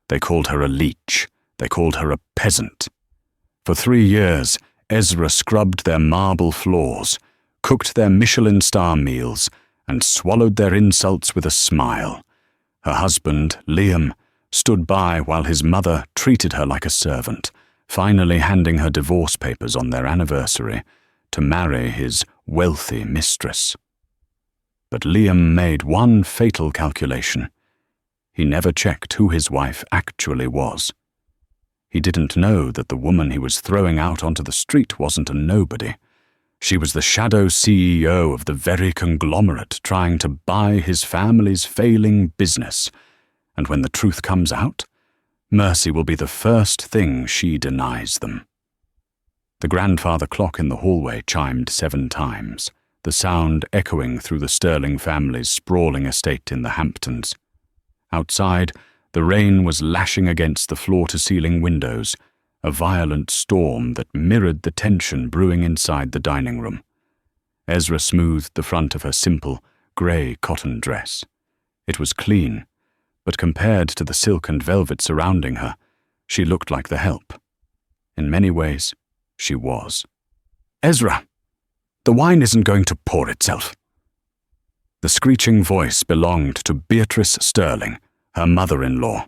They called her a leech. They called her a peasant. For 3 years, Ezra scrubbed their marble floors, cooked their Michelin star meals, and swallowed their insults with a smile. Her husband, Liam, stood by while his mother treated her like a servant, finally handing her divorce papers on their anniversary to marry his wealthy mistress. But Liam made one fatal calculation. He never checked who his wife actually was. He didn't know that the woman he was throwing out onto the street wasn't a nobody. She was the shadow CEO of the very conglomerate trying to buy his family's failing business. And when the truth comes out, mercy will be the first thing she denies them. The grandfather clock in the hallway chimed 7 times, the sound echoing through the Sterling family's sprawling estate in the Hamptons. Outside, the rain was lashing against the floor-to-ceiling windows, a violent storm that mirrored the tension brewing inside the dining room. Ezra smoothed the front of her simple, grey cotton dress. It was clean, but compared to the silk and velvet surrounding her, she looked like the help. In many ways, she was. "Ezra, the wine isn't going to pour itself." The screeching voice belonged to Beatrice Sterling, her mother-in-law.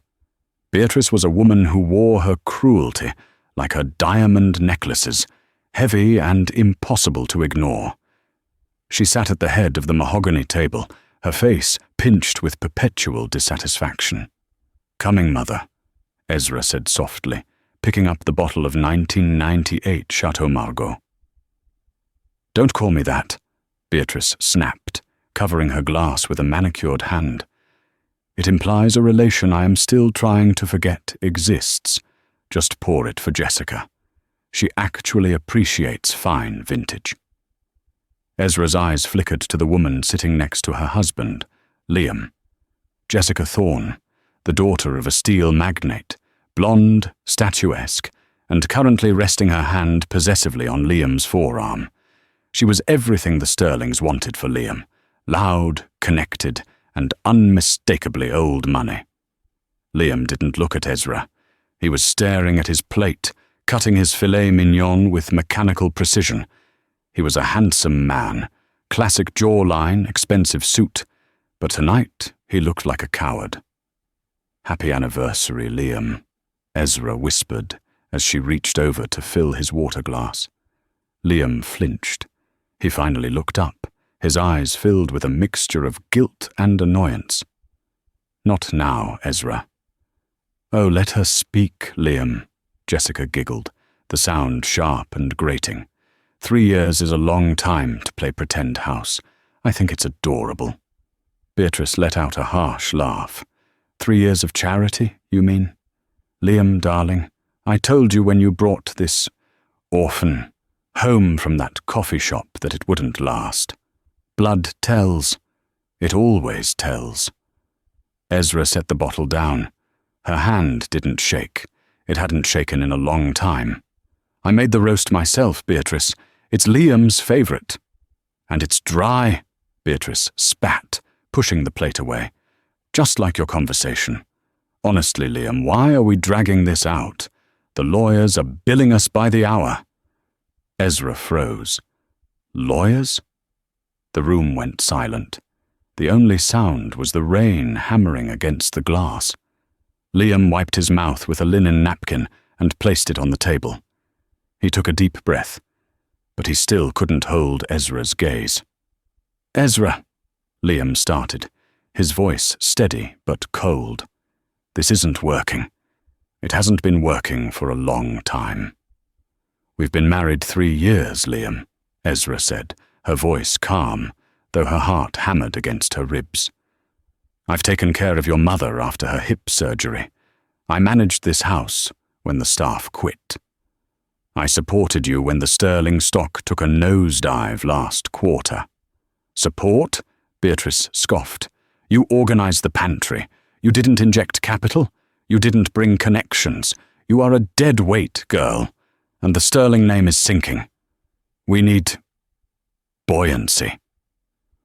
Beatrice was a woman who wore her cruelty like her diamond necklaces, heavy and impossible to ignore. She sat at the head of the mahogany table, her face pinched with perpetual dissatisfaction. "Coming, Mother," Ezra said softly, picking up the bottle of 1998 Chateau Margaux. "Don't call me that," Beatrice snapped, covering her glass with a manicured hand. "It implies a relation I am still trying to forget exists. Just pour it for Jessica. She actually appreciates fine vintage." Ezra's eyes flickered to the woman sitting next to her husband, Liam. Jessica Thorne, the daughter of a steel magnate, blonde, statuesque, and currently resting her hand possessively on Liam's forearm. She was everything the Sterlings wanted for Liam: loud, connected, and unmistakably old money. Liam didn't look at Ezra. He was staring at his plate, cutting his filet mignon with mechanical precision. He was a handsome man, classic jawline, expensive suit, but tonight he looked like a coward. "Happy anniversary, Liam," Ezra whispered as she reached over to fill his water glass. Liam flinched. He finally looked up, his eyes filled with a mixture of guilt and annoyance. "Not now, Ezra." "Oh, let her speak, Liam," Jessica giggled, the sound sharp and grating. 3 years is a long time to play pretend house. I think it's adorable." Beatrice let out a harsh laugh. 3 years of charity, you mean? "Liam, darling, I told you when you brought this orphan home from that coffee shop that it wouldn't last. Blood tells. It always tells." Ezra set the bottle down. Her hand didn't shake. It hadn't shaken in a long time. "I made the roast myself, Beatrice. It's Liam's favorite." "And it's dry," Beatrice spat, pushing the plate away. "Just like your conversation. Honestly, Liam, why are we dragging this out? The lawyers are billing us by the hour." Ezra froze. "Lawyers?" The room went silent. The only sound was the rain hammering against the glass. Liam wiped his mouth with a linen napkin and placed it on the table. He took a deep breath, but he still couldn't hold Ezra's gaze. "Ezra," Liam started, his voice steady but cold. "This isn't working. It hasn't been working for a long time." "We've been married 3 years, Liam," Ezra said, her voice calm, though her heart hammered against her ribs. "I've taken care of your mother after her hip surgery. I managed this house when the staff quit. I supported you when the Sterling stock took a nosedive last quarter." "Support?" Beatrice scoffed. "You organized the pantry. You didn't inject capital. You didn't bring connections. You are a dead weight, girl, and the Sterling name is sinking. We need buoyancy."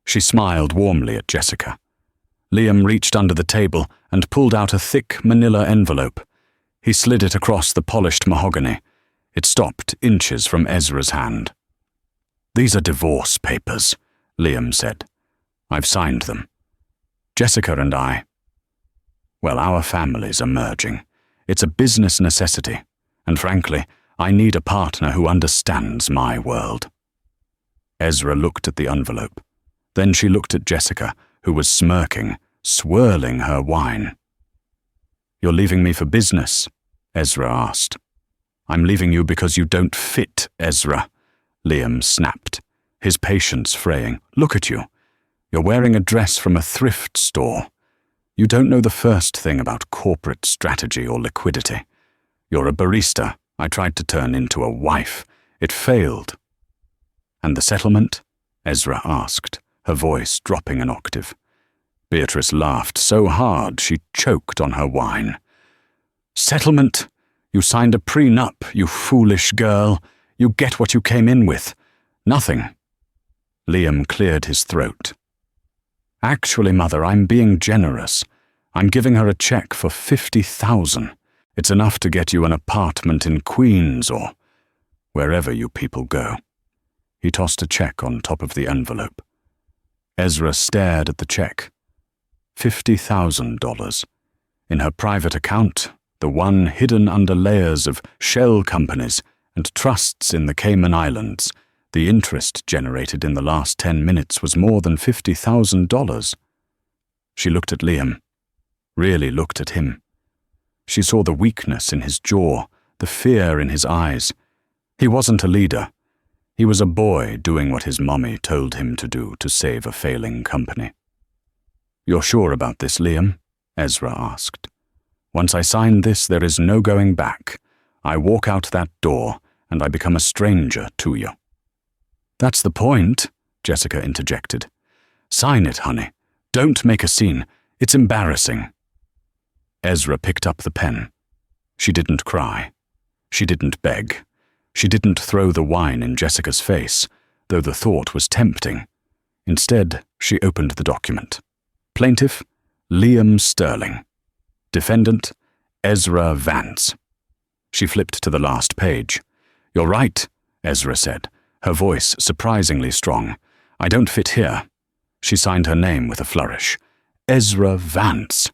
She smiled warmly at Jessica. Liam reached under the table and pulled out a thick manila envelope. He slid it across the polished mahogany. It stopped inches from Ezra's hand. "These are divorce papers," Liam said. "I've signed them. Jessica and I, well, our families are merging. It's a business necessity, and frankly, I need a partner who understands my world." Ezra looked at the envelope. Then she looked at Jessica, who was smirking, swirling her wine. "You're leaving me for business?" Ezra asked. "I'm leaving you because you don't fit, Ezra," Liam snapped, his patience fraying. "Look at you. You're wearing a dress from a thrift store. You don't know the first thing about corporate strategy or liquidity. You're a barista I tried to turn into a wife. It failed." "And the settlement?" Ezra asked, her voice dropping an octave. Beatrice laughed so hard she choked on her wine. "Settlement? You signed a prenup, you foolish girl. You get what you came in with. Nothing." Liam cleared his throat. "Actually, Mother, I'm being generous. I'm giving her a check for $50,000. It's enough to get you an apartment in Queens or wherever you people go." He tossed a check on top of the envelope. Ezra stared at the check. $50,000. In her private account, the one hidden under layers of shell companies and trusts in the Cayman Islands, the interest generated in the last 10 minutes was more than $50,000. She looked at Liam, really looked at him. She saw the weakness in his jaw, the fear in his eyes. He wasn't a leader. He was a boy doing what his mommy told him to do to save a failing company. "You're sure about this, Liam?" Ezra asked. "Once I sign this, there is no going back. I walk out that door, and I become a stranger to you." "That's the point," Jessica interjected. "Sign it, honey. Don't make a scene. It's embarrassing." Ezra picked up the pen. She didn't cry. She didn't beg. She didn't throw the wine in Jessica's face, though the thought was tempting. Instead, she opened the document. Plaintiff, Liam Sterling. Defendant, Ezra Vance. She flipped to the last page. "You're right," Ezra said, her voice surprisingly strong. "I don't fit here." She signed her name with a flourish. Ezra Vance.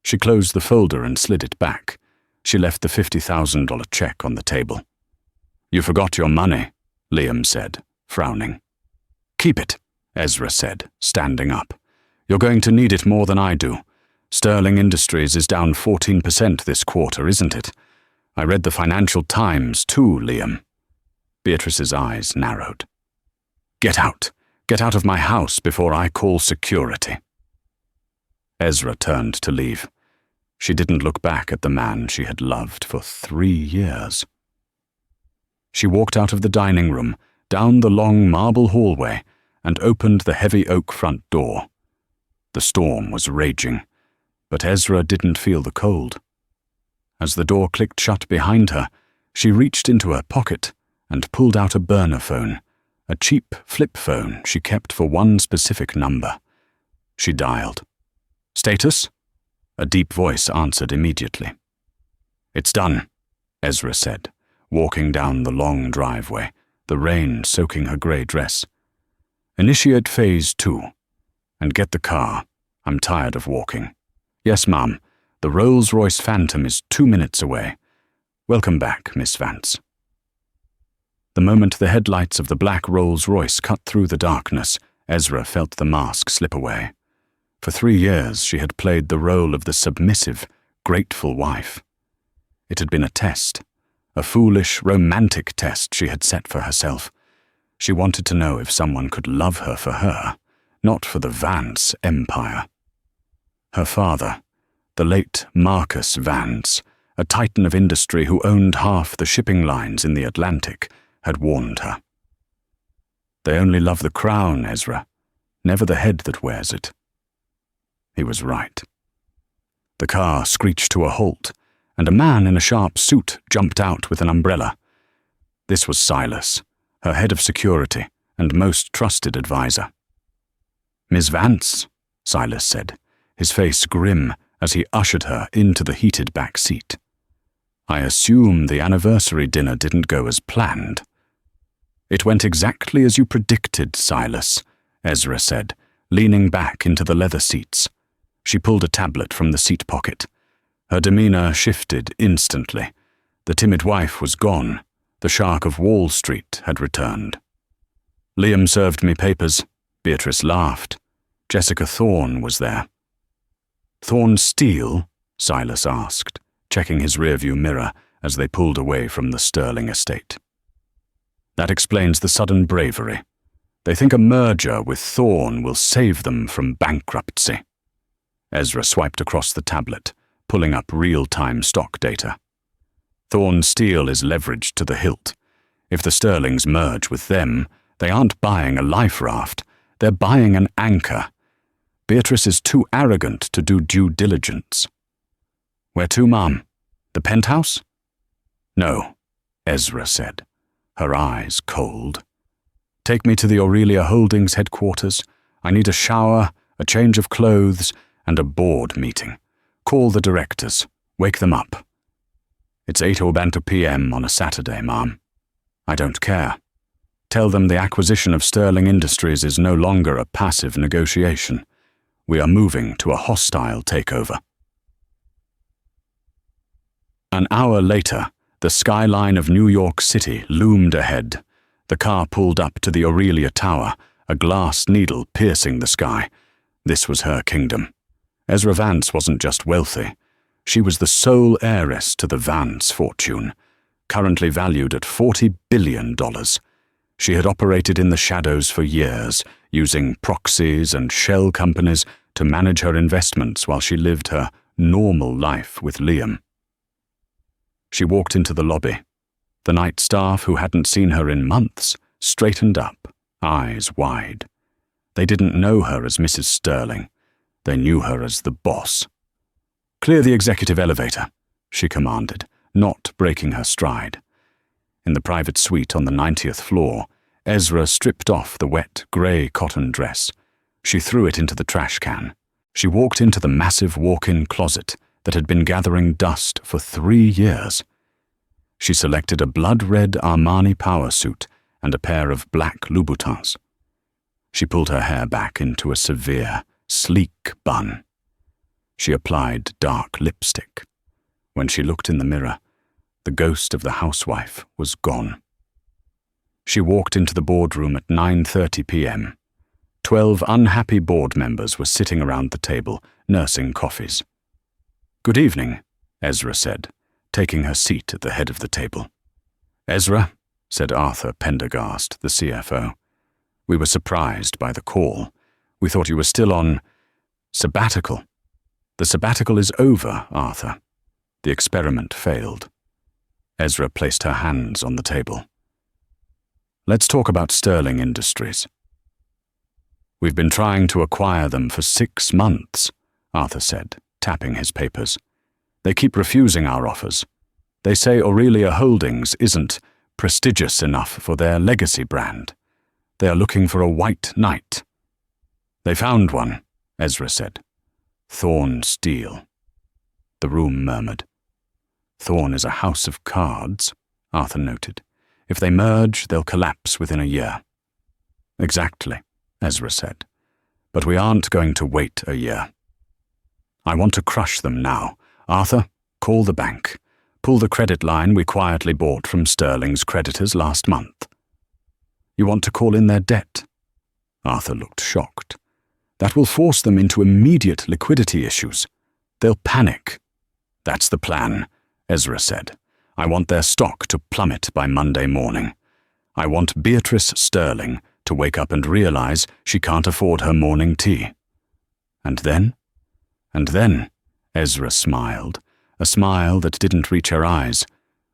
She closed the folder and slid it back. She left the $50,000 check on the table. "You forgot your money," Liam said, frowning. "Keep it," Ezra said, standing up. "You're going to need it more than I do. Sterling Industries is down 14% this quarter, isn't it? I read the Financial Times too, Liam." Beatrice's eyes narrowed. "Get out. Get out of my house before I call security." Ezra turned to leave. She didn't look back at the man she had loved for 3 years. She walked out of the dining room, down the long marble hallway, and opened the heavy oak front door. The storm was raging, but Ezra didn't feel the cold. As the door clicked shut behind her, she reached into her pocket and pulled out a burner phone, a cheap flip phone she kept for one specific number. She dialed. "Status?" A deep voice answered immediately. "It's done," Ezra said, walking down the long driveway, the rain soaking her grey dress. "Initiate phase 2. And get the car. I'm tired of walking." "Yes, ma'am. The Rolls-Royce Phantom is 2 minutes away. Welcome back, Miss Vance." The moment the headlights of the black Rolls-Royce cut through the darkness, Ezra felt the mask slip away. For 3 years she had played the role of the submissive, grateful wife. It had been a test, a foolish, romantic test she had set for herself. She wanted to know if someone could love her for her, not for the Vance empire. Her father, the late Marcus Vance, a titan of industry who owned half the shipping lines in the Atlantic, had warned her. "They only love the crown, Ezra, never the head that wears it." He was right. The car screeched to a halt, and a man in a sharp suit jumped out with an umbrella. This was Silas, her head of security and most trusted advisor. "Miss Vance," Silas said, his face grim as he ushered her into the heated back seat. "I assume the anniversary dinner didn't go as planned." "It went exactly as you predicted, Silas," Ezra said, leaning back into the leather seats. She pulled a tablet from the seat pocket. Her demeanor shifted instantly. The timid wife was gone. The shark of Wall Street had returned. "Liam served me papers." Beatrice laughed. Jessica Thorne was there. "Thorne Steele?" Silas asked, checking his rearview mirror as they pulled away from the Sterling estate. "That explains the sudden bravery. They think a merger with Thorne will save them from bankruptcy." Ezra swiped across the tablet, pulling up real-time stock data. "Thorne Steele is leveraged to the hilt. If the Sterlings merge with them, they aren't buying a life raft, they're buying an anchor. Beatrice is too arrogant to do due diligence." "Where to, Mom? The penthouse?" "No," Ezra said, her eyes cold. "Take me to the Aurelia Holdings headquarters. I need a shower, a change of clothes, and a board meeting. Call the directors. Wake them up." "It's 8:00 p.m. on a Saturday, Mom." "I don't care. Tell them the acquisition of Sterling Industries is no longer a passive negotiation. We are moving to a hostile takeover." An hour later, the skyline of New York City loomed ahead. The car pulled up to the Aurelia Tower, a glass needle piercing the sky. This was her kingdom. Ezra Vance wasn't just wealthy. She was the sole heiress to the Vance fortune, currently valued at $40 billion. She had operated in the shadows for years, using proxies and shell companies to manage her investments while she lived her normal life with Liam. She walked into the lobby. The night staff, who hadn't seen her in months, straightened up, eyes wide. They didn't know her as Mrs. Sterling. They knew her as the boss. "Clear the executive elevator," she commanded, not breaking her stride. In the private suite on the 90th floor, Ezra stripped off the wet, grey cotton dress. She threw it into the trash can. She walked into the massive walk-in closet that had been gathering dust for 3 years. She selected a blood-red Armani power suit and a pair of black Louboutins. She pulled her hair back into a severe, sleek bun. She applied dark lipstick. When she looked in the mirror, the ghost of the housewife was gone. She walked into the boardroom at 9:30 p.m. 12 unhappy board members were sitting around the table, nursing coffees. "Good evening," Ezra said, taking her seat at the head of the table. "Ezra," said Arthur Pendergast, the CFO. "We were surprised by the call. We thought you were still on sabbatical." "The sabbatical is over, Arthur. The experiment failed." Ezra placed her hands on the table. "Let's talk about Sterling Industries." "We've been trying to acquire them for 6 months," Arthur said, tapping his papers. "They keep refusing our offers. They say Aurelia Holdings isn't prestigious enough for their legacy brand. They are looking for a white knight." "They found one," Ezra said. "Thorne Steele." The room murmured. "Thorne is a house of cards," Arthur noted. "If they merge, they'll collapse within a year." "Exactly," Ezra said. "But we aren't going to wait a year. I want to crush them now. Arthur, call the bank. Pull the credit line we quietly bought from Sterling's creditors last month." "You want to call in their debt?" Arthur looked shocked. "That will force them into immediate liquidity issues. They'll panic." "That's the plan," Ezra said. "I want their stock to plummet by Monday morning. I want Beatrice Sterling to wake up and realize she can't afford her morning tea." "And then?" "And then," Ezra smiled, a smile that didn't reach her eyes,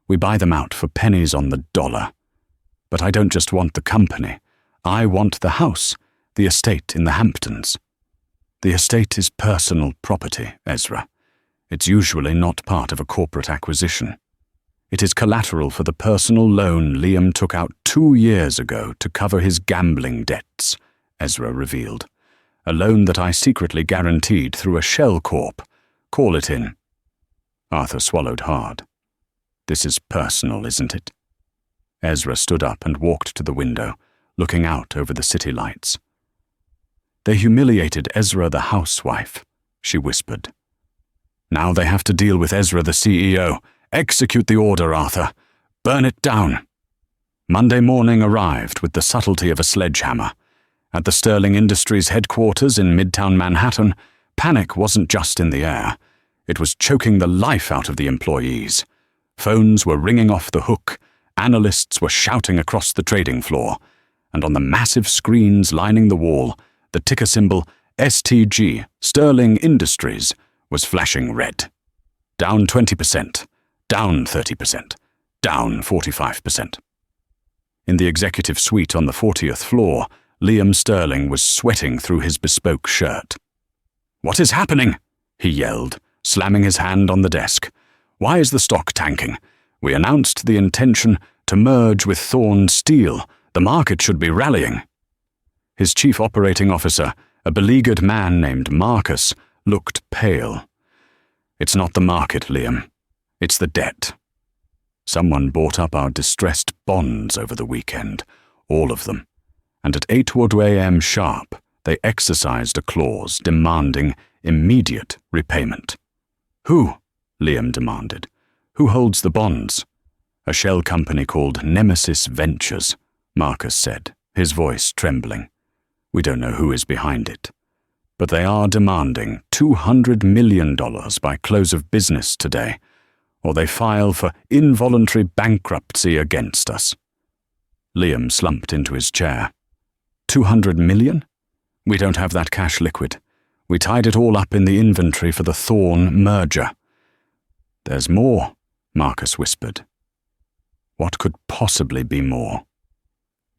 "we buy them out for pennies on the dollar. But I don't just want the company. I want the house, the estate in the Hamptons." "The estate is personal property, Ezra. It's usually not part of a corporate acquisition. It is collateral for the personal loan Liam took out 2 years ago to cover his gambling debts," Ezra revealed. "A loan that I secretly guaranteed through a shell corp Call it in." Arthur swallowed hard. "This is personal, isn't it?" Ezra stood up and walked to the window, looking out over the city lights. "They humiliated Ezra the housewife," she whispered. "Now they have to deal with Ezra the CEO. Execute the order, Arthur. Burn it down." Monday morning arrived with the subtlety of a sledgehammer. At the Sterling Industries headquarters in Midtown Manhattan, panic wasn't just in the air. It was choking the life out of the employees. Phones were ringing off the hook, analysts were shouting across the trading floor, and on the massive screens lining the wall, the ticker symbol STG, Sterling Industries, was flashing red. Down 20%, down 30%, down 45%. In the executive suite on the 40th floor, Liam Sterling was sweating through his bespoke shirt. "What is happening?" he yelled, slamming his hand on the desk. "Why is the stock tanking? We announced the intention to merge with Thorn Steel. The market should be rallying." His chief operating officer, a beleaguered man named Marcus, looked pale. "It's not the market, Liam. It's the debt. Someone bought up our distressed bonds over the weekend, all of them, and at 8 a.m. sharp, they exercised a clause demanding immediate repayment." "Who?" Liam demanded. "Who holds the bonds?" "A shell company called Nemesis Ventures," Marcus said, his voice trembling. "We don't know who is behind it, but they are demanding $200 million by close of business today, or they file for involuntary bankruptcy against us." Liam slumped into his chair. $200 million? We don't have that cash liquid. We tied it all up in the inventory for the Thorn merger. "There's more," Marcus whispered. What could possibly be more?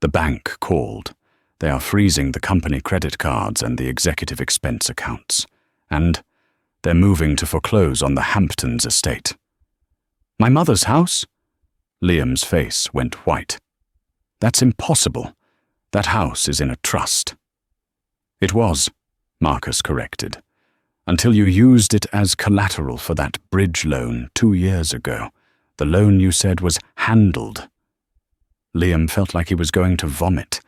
The bank called. They are freezing the company credit cards and the executive expense accounts. And they're moving to foreclose on the Hamptons estate. "My mother's house?" Liam's face went white. "That's impossible. That house is in a trust." "It was," Marcus corrected, "until you used it as collateral for that bridge loan 2 years ago, the loan you said was handled." Liam felt like he was going to vomit.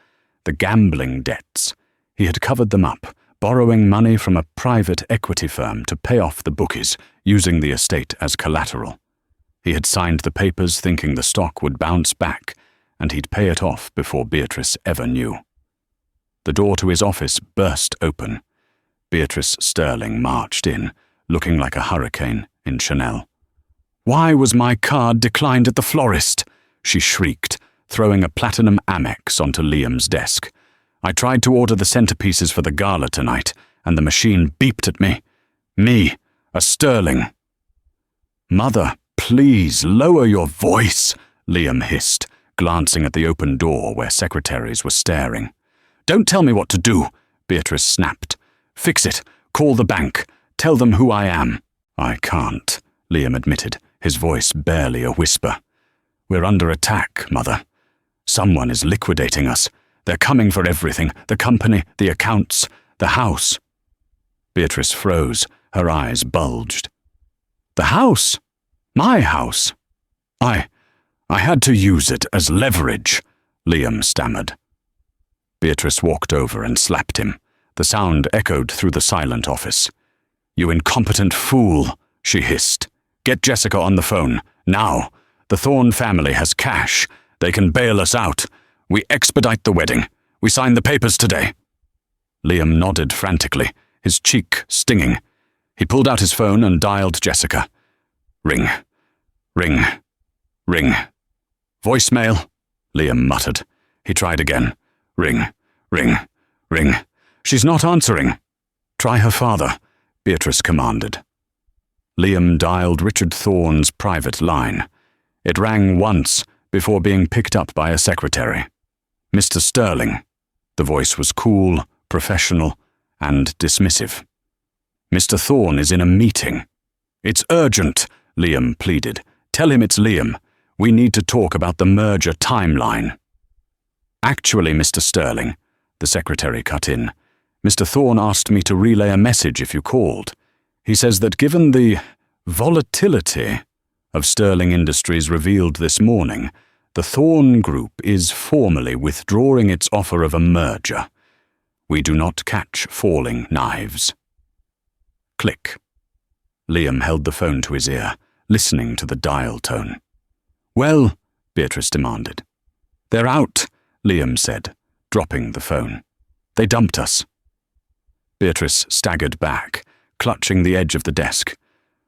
The gambling debts. He had covered them up, borrowing money from a private equity firm to pay off the bookies, using the estate as collateral. He had signed the papers thinking the stock would bounce back, and he'd pay it off before Beatrice ever knew. The door to his office burst open. Beatrice Sterling marched in, looking like a hurricane in Chanel. "Why was my card declined at the florist?" she shrieked, throwing a platinum Amex onto Liam's desk. "I tried to order the centerpieces for the gala tonight, and the machine beeped at me. Me, a Sterling." "Mother, please lower your voice," Liam hissed, glancing at the open door where secretaries were staring. "Don't tell me what to do," Beatrice snapped. "Fix it. Call the bank. Tell them who I am." "I can't," Liam admitted, his voice barely a whisper. "We're under attack, Mother. Someone is liquidating us. They're coming for everything, the company, the accounts, the house." Beatrice froze, her eyes bulged. "The house? My house? I had to use it as leverage," Liam stammered. Beatrice walked over and slapped him. The sound echoed through the silent office. "You incompetent fool," she hissed. "Get Jessica on the phone, now. The Thorn family has cash. They can bail us out. We expedite the wedding. We sign the papers today." Liam nodded frantically, his cheek stinging. He pulled out his phone and dialed Jessica. Ring. Ring. Ring. "Voicemail," Liam muttered. He tried again. Ring. Ring. Ring. "She's not answering." "Try her father," Beatrice commanded. Liam dialed Richard Thorn's private line. It rang once before being picked up by a secretary. "Mr. Sterling." The voice was cool, professional, and dismissive. "Mr. Thorn is in a meeting." "It's urgent," Liam pleaded. "Tell him it's Liam. We need to talk about the merger timeline." "Actually, Mr. Sterling," the secretary cut in, "Mr. Thorn asked me to relay a message if you called. He says that given the volatility of Sterling Industries revealed this morning, the Thorn Group is formally withdrawing its offer of a merger. We do not catch falling knives. Click. Liam held the phone to his ear, listening to the dial tone. "Well," Beatrice demanded. "They're out," Liam said, dropping the phone. "They dumped us." Beatrice staggered back, clutching the edge of the desk.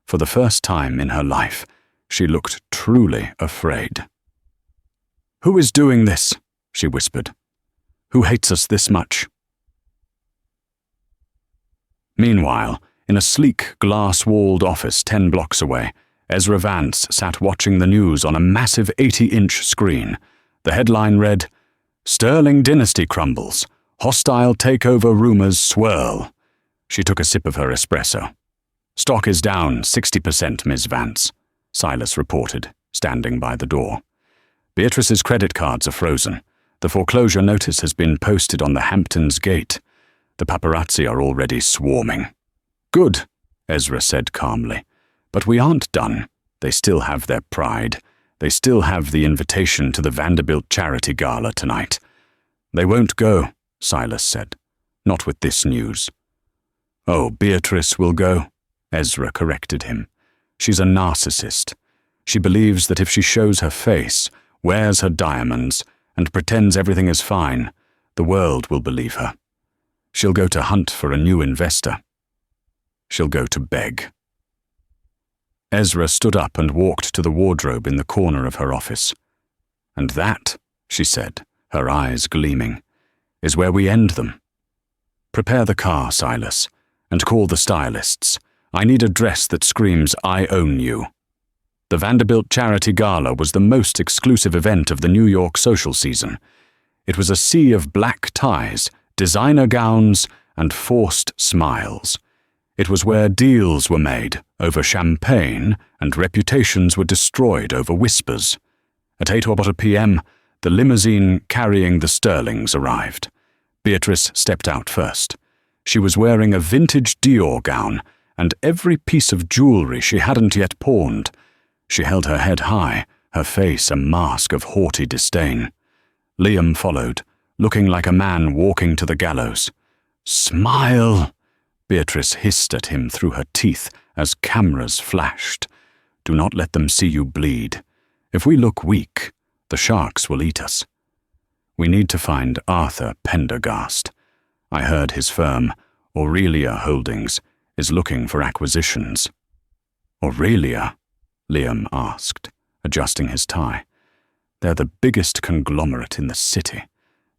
For the first time in her life, she looked truly afraid. "Who is doing this?" she whispered. "Who hates us this much?" Meanwhile, in a sleek, glass-walled office 10 blocks away, Ezra Vance sat watching the news on a massive 80-inch screen. The headline read, "Sterling Dynasty Crumbles. Hostile takeover rumors swirl." She took a sip of her espresso. "Stock is down 60%, Ms. Vance," Silas reported, standing by the door. "Beatrice's credit cards are frozen. The foreclosure notice has been posted on the Hamptons gate. The paparazzi are already swarming." "Good," Ezra said calmly. "But we aren't done. They still have their pride. They still have the invitation to the Vanderbilt Charity Gala tonight." "They won't go," Silas said. "Not with this news." "Oh, Beatrice will go," Ezra corrected him. "She's a narcissist. She believes that if she shows her face, wears her diamonds, and pretends everything is fine, the world will believe her. She'll go to hunt for a new investor. She'll go to beg." Ezra stood up and walked to the wardrobe in the corner of her office. "And that," she said, her eyes gleaming, "is where we end them. Prepare the car, Silas, and call the stylists. I need a dress that screams, 'I own you.'" The Vanderbilt Charity Gala was the most exclusive event of the New York social season. It was a sea of black ties, designer gowns, and forced smiles. It was where deals were made over champagne and reputations were destroyed over whispers. At 8:15 p.m., the limousine carrying the Sterlings arrived. Beatrice stepped out first. She was wearing a vintage Dior gown and every piece of jewelry she hadn't yet pawned. She held her head high, her face a mask of haughty disdain. Liam followed, looking like a man walking to the gallows. "Smile!" Beatrice hissed at him through her teeth as cameras flashed. "Do not let them see you bleed. If we look weak, the sharks will eat us. We need to find Arthur Pendergast. I heard his firm, Aurelia Holdings, is looking for acquisitions." "Aurelia?" Liam asked, adjusting his tie. "They're the biggest conglomerate in the city.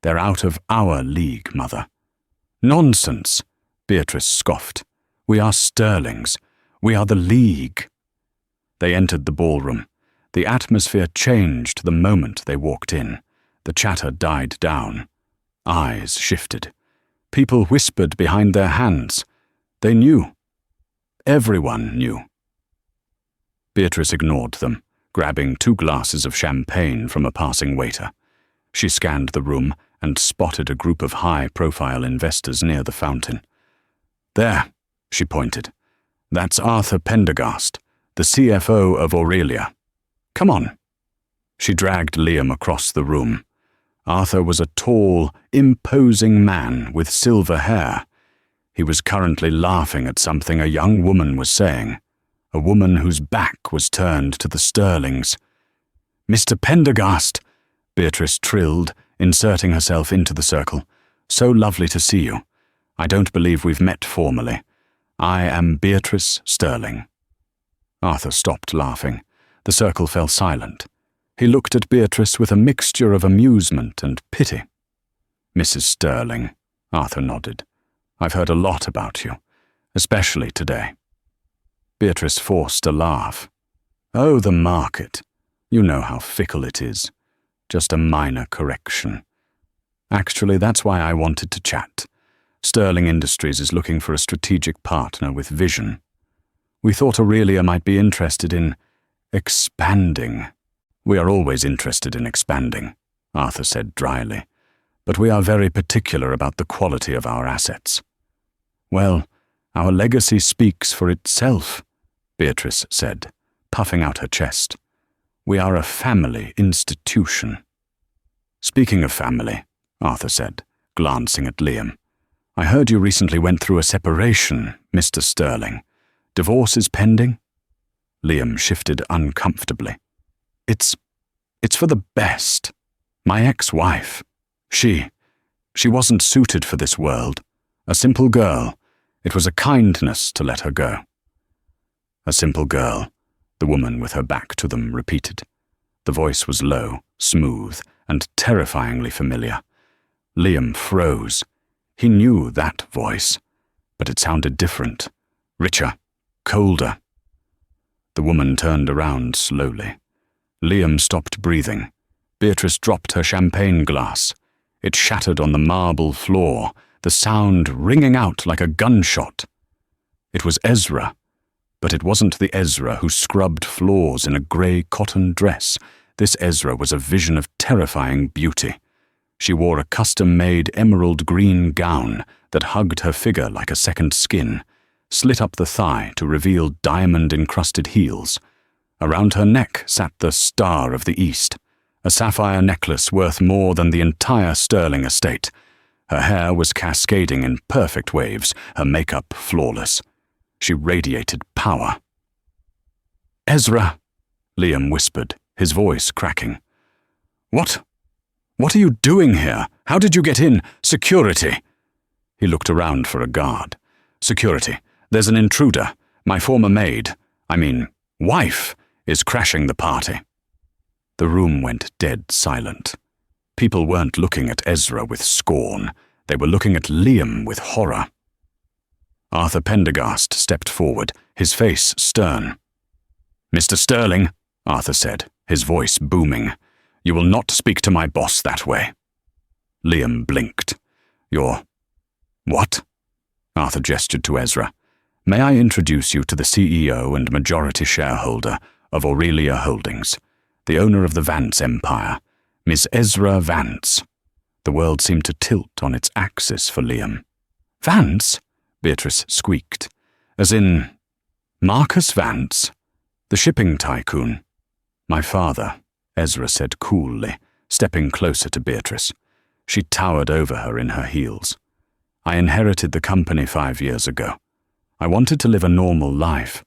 They're out of our league, Mother." "Nonsense," Beatrice scoffed. "We are Sterlings. We are the League." They entered the ballroom. The atmosphere changed the moment they walked in. The chatter died down. Eyes shifted. People whispered behind their hands. They knew. Everyone knew. Beatrice ignored them, grabbing 2 glasses of champagne from a passing waiter. She scanned the room and spotted a group of high-profile investors near the fountain. "There," she pointed. "That's Arthur Pendergast, the CFO of Aurelia. Come on." She dragged Liam across the room. Arthur was a tall, imposing man with silver hair. He was currently laughing at something a young woman was saying, a woman whose back was turned to the Sterlings. "Mr. Pendergast," Beatrice trilled, inserting herself into the circle. "So lovely to see you. I don't believe we've met formally. I am Beatrice Sterling." Arthur stopped laughing. The circle fell silent. He looked at Beatrice with a mixture of amusement and pity. "Mrs. Sterling," Arthur nodded. "I've heard a lot about you, especially today." Beatrice forced a laugh. "Oh, the market. You know how fickle it is. Just a minor correction. Actually, that's why I wanted to chat. Sterling Industries is looking for a strategic partner with vision. We thought Aurelia might be interested in expanding." "We are always interested in expanding," Arthur said dryly, "but we are very particular about the quality of our assets." "Well, Our legacy speaks for itself, Beatrice said, puffing out her chest. We are a family institution. Speaking of family, Arthur said, glancing at Liam, I heard you recently went through a separation, Mr. Sterling. Divorce is pending? Liam shifted uncomfortably. It's for the best. My ex-wife. She wasn't suited for this world. A simple girl. It was a kindness to let her go. A simple girl, the woman with her back to them repeated. The voice was low, smooth, and terrifyingly familiar. Liam froze. He knew that voice, but it sounded different, richer, colder. The woman turned around slowly. Liam stopped breathing. Beatrice dropped her champagne glass. It shattered on the marble floor, the sound ringing out like a gunshot. It was Ezra, but it wasn't the Ezra who scrubbed floors in a grey cotton dress. This Ezra was a vision of terrifying beauty. She wore a custom-made emerald green gown that hugged her figure like a second skin, slit up the thigh to reveal diamond-encrusted heels. Around her neck sat the Star of the East, a sapphire necklace worth more than the entire Sterling estate. Her hair was cascading in perfect waves, her makeup flawless. She radiated power. "Ezra," Liam whispered, his voice cracking. What are you doing here? How did you get in? Security!" He looked around for a guard. "Security, there's an intruder. My former maid, wife, is crashing the party." The room went dead silent. People weren't looking at Ezra with scorn. They were looking at Liam with horror. Arthur Pendergast stepped forward, his face stern. "Mr. Sterling," Arthur said, his voice booming, "you will not speak to my boss that way." Liam blinked. "You're... what?" Arthur gestured to Ezra. "May I introduce you to the CEO and majority shareholder of Aurelia Holdings, the owner of the Vance Empire, Miss Ezra Vance." The world seemed to tilt on its axis for Liam. "Vance?" Beatrice squeaked. "As in... Marcus Vance, the shipping tycoon." "My father," Ezra said coolly, stepping closer to Beatrice. She towered over her in her heels. "I inherited the company 5 years ago. I wanted to live a normal life.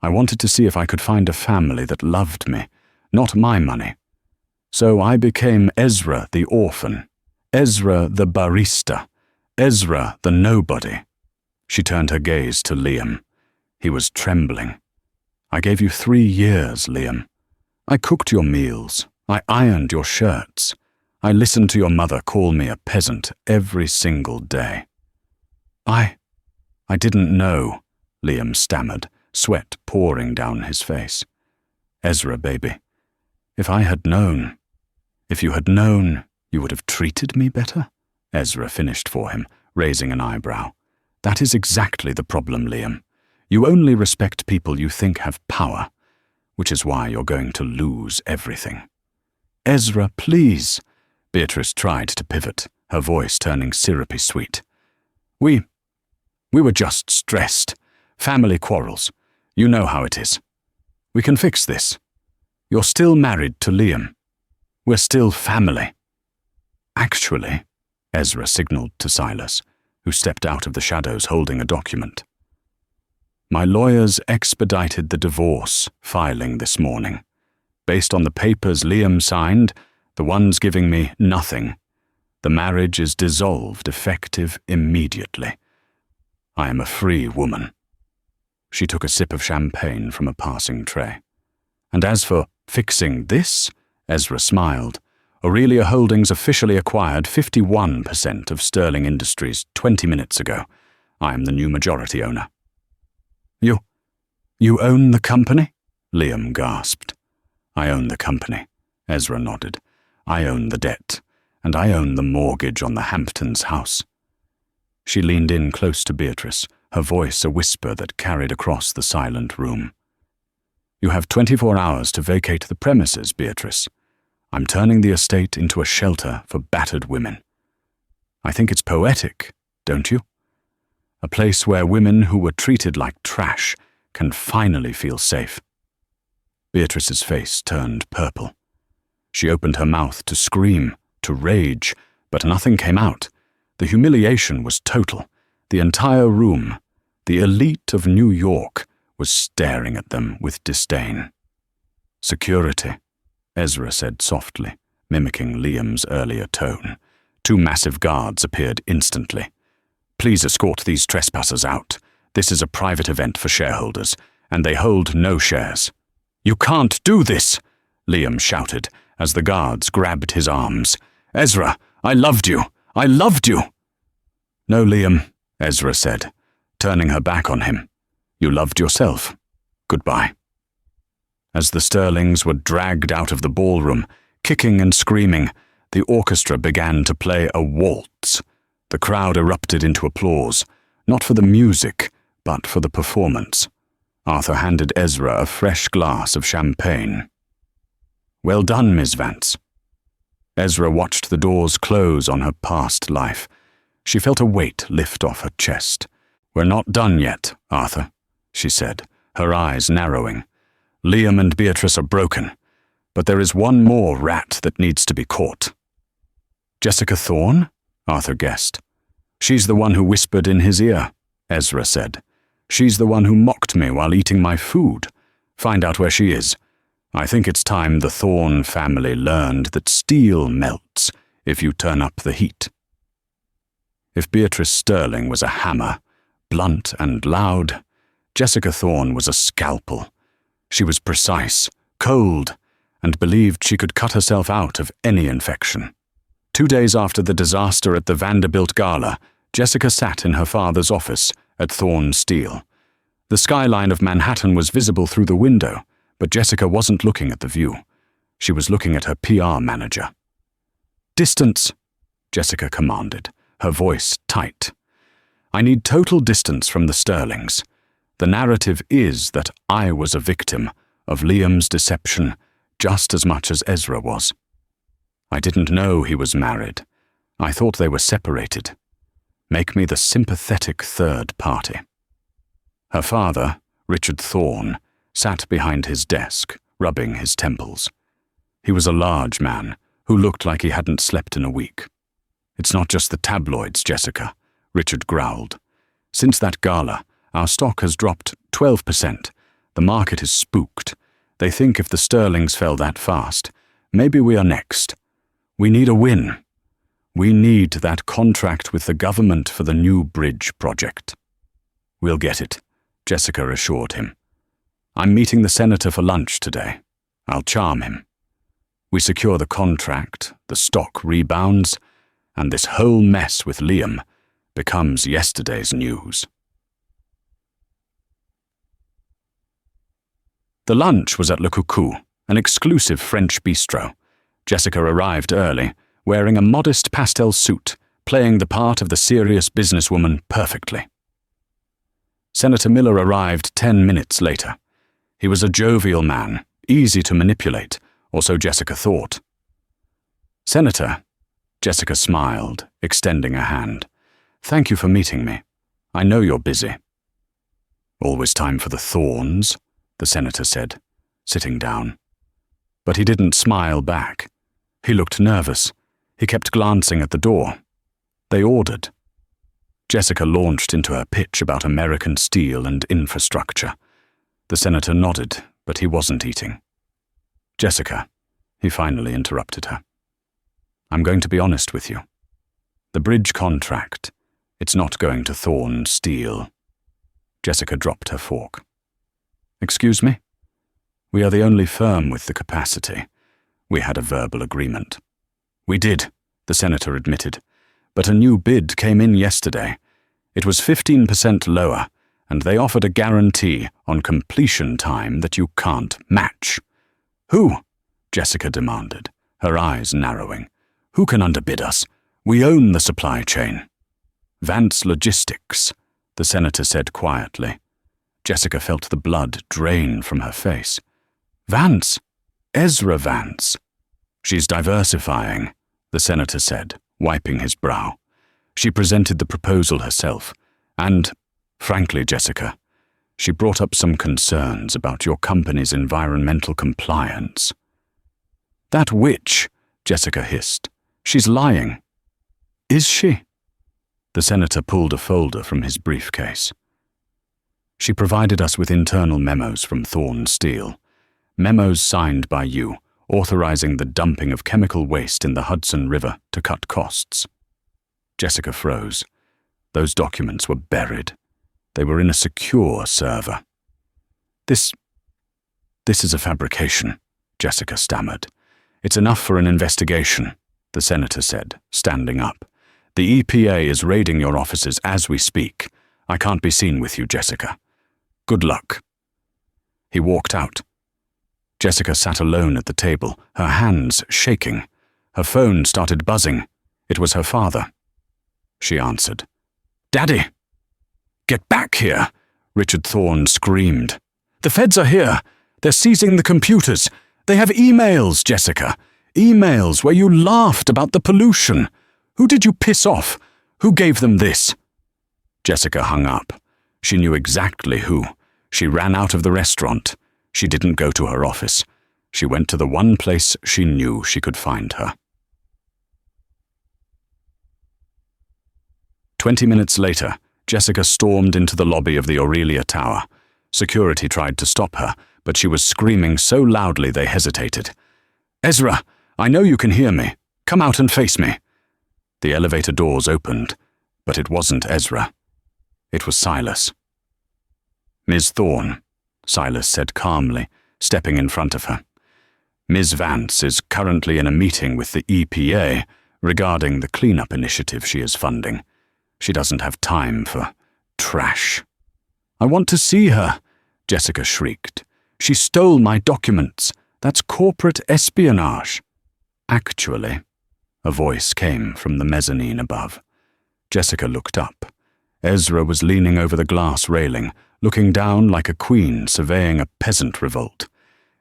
I wanted to see if I could find a family that loved me, not my money. So I became Ezra the orphan, Ezra the barista, Ezra the nobody." She turned her gaze to Liam. He was trembling. "I gave you 3 years, Liam. I cooked your meals. I ironed your shirts. I listened to your mother call me a peasant every single day." I didn't know," Liam stammered, sweat pouring down his face. "Ezra, baby, if you had known, you would have treated me better?" Ezra finished for him, raising an eyebrow. "That is exactly the problem, Liam. You only respect people you think have power, which is why you're going to lose everything." "Ezra, please." Beatrice tried to pivot, her voice turning syrupy sweet. We were just stressed. Family quarrels. You know how it is. We can fix this. You're still married to Liam. We're still family." "Actually," Ezra signaled to Silas, who stepped out of the shadows holding a document. "My lawyers expedited the divorce filing this morning. Based on the papers Liam signed, the ones giving me nothing, the marriage is dissolved effective immediately. I am a free woman." She took a sip of champagne from a passing tray. "And as for fixing this," Ezra smiled, "Aurelia Holdings officially acquired 51% of Sterling Industries 20 minutes ago. I am the new majority owner." You own the company?" Liam gasped. "I own the company," Ezra nodded. "I own the debt, and I own the mortgage on the Hamptons house." She leaned in close to Beatrice, her voice a whisper that carried across the silent room. "You have 24 hours to vacate the premises, Beatrice. I'm turning the estate into a shelter for battered women. I think it's poetic, don't you?" A place where women who were treated like trash can finally feel safe. Beatrice's face turned purple. She opened her mouth to scream, to rage, but nothing came out. The humiliation was total. The entire room, the elite of New York, was staring at them with disdain. "Security," Ezra said softly, mimicking Liam's earlier tone. 2 massive guards appeared instantly. "Please escort these trespassers out. This is a private event for shareholders, and they hold no shares." "You can't do this!" Liam shouted as the guards grabbed his arms. "Ezra, I loved you! I loved you!" "No, Liam," Ezra said, turning her back on him. "You loved yourself. Goodbye." As the Sterlings were dragged out of the ballroom, kicking and screaming, the orchestra began to play a waltz. The crowd erupted into applause, not for the music, but for the performance. Arthur handed Ezra a fresh glass of champagne. "Well done, Miss Vance." Ezra watched the doors close on her past life. She felt a weight lift off her chest. "We're not done yet, Arthur," she said, her eyes narrowing. "Liam and Beatrice are broken, but there is one more rat that needs to be caught." "Jessica Thorne?" Arthur guessed. "She's the one who whispered in his ear," Ezra said. "She's the one who mocked me while eating my food. Find out where she is. I think it's time the Thorne family learned that steel melts if you turn up the heat." If Beatrice Sterling was a hammer, blunt and loud, Jessica Thorne was a scalpel. She was precise, cold, and believed she could cut herself out of any infection. 2 days after the disaster at the Vanderbilt Gala, Jessica sat in her father's office at Thorne Steel. The skyline of Manhattan was visible through the window, but Jessica wasn't looking at the view. She was looking at her PR manager. "Distance," Jessica commanded, her voice tight. "I need total distance from the Sterlings. The narrative is that I was a victim of Liam's deception just as much as Ezra was. I didn't know he was married. I thought they were separated. Make me the sympathetic third party." Her father, Richard Thorne, sat behind his desk, rubbing his temples. He was a large man who looked like he hadn't slept in a week. "It's not just the tabloids, Jessica," Richard growled. "Since that gala, our stock has dropped 12%. The market is spooked. They think if the Sterlings fell that fast, maybe we are next. We need a win. We need that contract with the government for the new bridge project." "We'll get it," Jessica assured him. "I'm meeting the senator for lunch today. I'll charm him. We secure the contract, the stock rebounds, and this whole mess with Liam becomes yesterday's news." The lunch was at Le Coucou, an exclusive French bistro. Jessica arrived early, wearing a modest pastel suit, playing the part of the serious businesswoman perfectly. Senator Miller arrived 10 minutes later. He was a jovial man, easy to manipulate, or so Jessica thought. "Senator," Jessica smiled, extending a hand. "Thank you for meeting me. I know you're busy." "Always time for the Thorns," the senator said, sitting down. But he didn't smile back. He looked nervous. He kept glancing at the door. They ordered. Jessica launched into her pitch about American steel and infrastructure. The senator nodded, but he wasn't eating. "Jessica," he finally interrupted her. "I'm going to be honest with you. The bridge contract, it's not going to Thorne Steel." Jessica dropped her fork. "Excuse me? We are the only firm with the capacity. We had a verbal agreement." "We did," the senator admitted, "but a new bid came in yesterday. It was 15% lower, and they offered a guarantee on completion time that you can't match." "Who?" Jessica demanded, her eyes narrowing. "Who can underbid us? We own the supply chain." "Vance Logistics," the senator said quietly. Jessica felt the blood drain from her face. "Vance? Ezra Vance?" "She's diversifying," the senator said, wiping his brow. "She presented the proposal herself, And, frankly, Jessica, she brought up some concerns about your company's environmental compliance. That witch, Jessica hissed. She's lying. Is she? The senator pulled a folder from his briefcase. She provided us with internal memos from Thorn Steel. Memos signed by you, authorizing the dumping of chemical waste in the Hudson River to cut costs. Jessica froze. Those documents were buried. They were in a secure server. This is a fabrication, Jessica stammered. It's enough for an investigation, the senator said, standing up. The EPA is raiding your offices as we speak. I can't be seen with you, Jessica. Good luck. He walked out. Jessica sat alone at the table, her hands shaking. Her phone started buzzing. It was her father. She answered. Daddy! Get back here! Richard Thorne screamed. The feds are here. They're seizing the computers. They have emails, Jessica. Emails where you laughed about the pollution. Who did you piss off? Who gave them this? Jessica hung up. She knew exactly who. She ran out of the restaurant. She didn't go to her office. She went to the one place she knew she could find her. 20 minutes later, Jessica stormed into the lobby of the Aurelia Tower. Security tried to stop her, but she was screaming so loudly they hesitated. Ezra, I know you can hear me. Come out and face me. The elevator doors opened, but it wasn't Ezra. It was Silas. Ms. Thorne, Silas said calmly, stepping in front of her. Ms. Vance is currently in a meeting with the EPA regarding the cleanup initiative she is funding. She doesn't have time for trash. I want to see her, Jessica shrieked. She stole my documents. That's corporate espionage. Actually, a voice came from the mezzanine above. Jessica looked up. Ezra was leaning over the glass railing, looking down like a queen surveying a peasant revolt.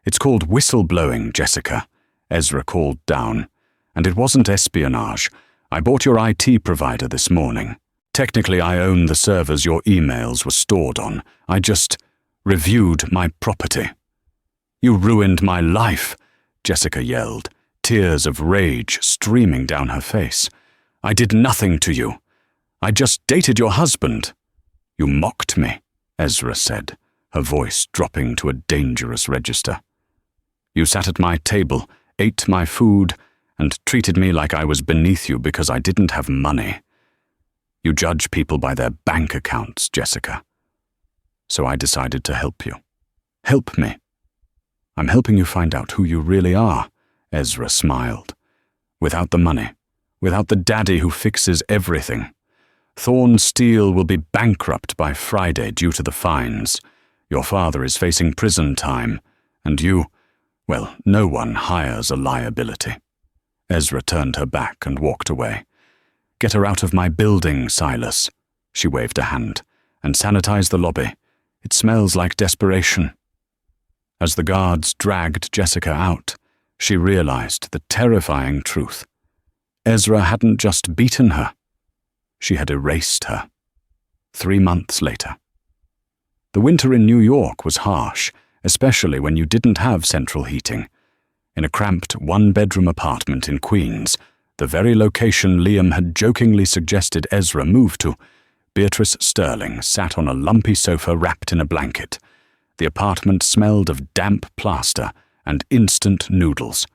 It's called whistleblowing, Jessica, Ezra called down. And it wasn't espionage. I bought your IT provider this morning. Technically, I own the servers your emails were stored on. I just reviewed my property. You ruined my life, Jessica yelled, tears of rage streaming down her face. I did nothing to you. I just dated your husband. You mocked me, Ezra said, her voice dropping to a dangerous register. You sat at my table, ate my food, and treated me like I was beneath you because I didn't have money. You judge people by their bank accounts, Jessica. So I decided to help you. Help me. I'm helping you find out who you really are, Ezra smiled. Without the money, without the daddy who fixes everything. Thorn Steel will be bankrupt by Friday due to the fines. Your father is facing prison time, and you, well, no one hires a liability. Ezra turned her back and walked away. Get her out of my building, Silas. She waved a hand, and sanitize the lobby. It smells like desperation. As the guards dragged Jessica out, she realized the terrifying truth. Ezra hadn't just beaten her. She had erased her. 3 months later. The winter in New York was harsh, especially when you didn't have central heating. In a cramped one-bedroom apartment in Queens, the very location Liam had jokingly suggested Ezra move to, Beatrice Sterling sat on a lumpy sofa wrapped in a blanket. The apartment smelled of damp plaster and instant noodles.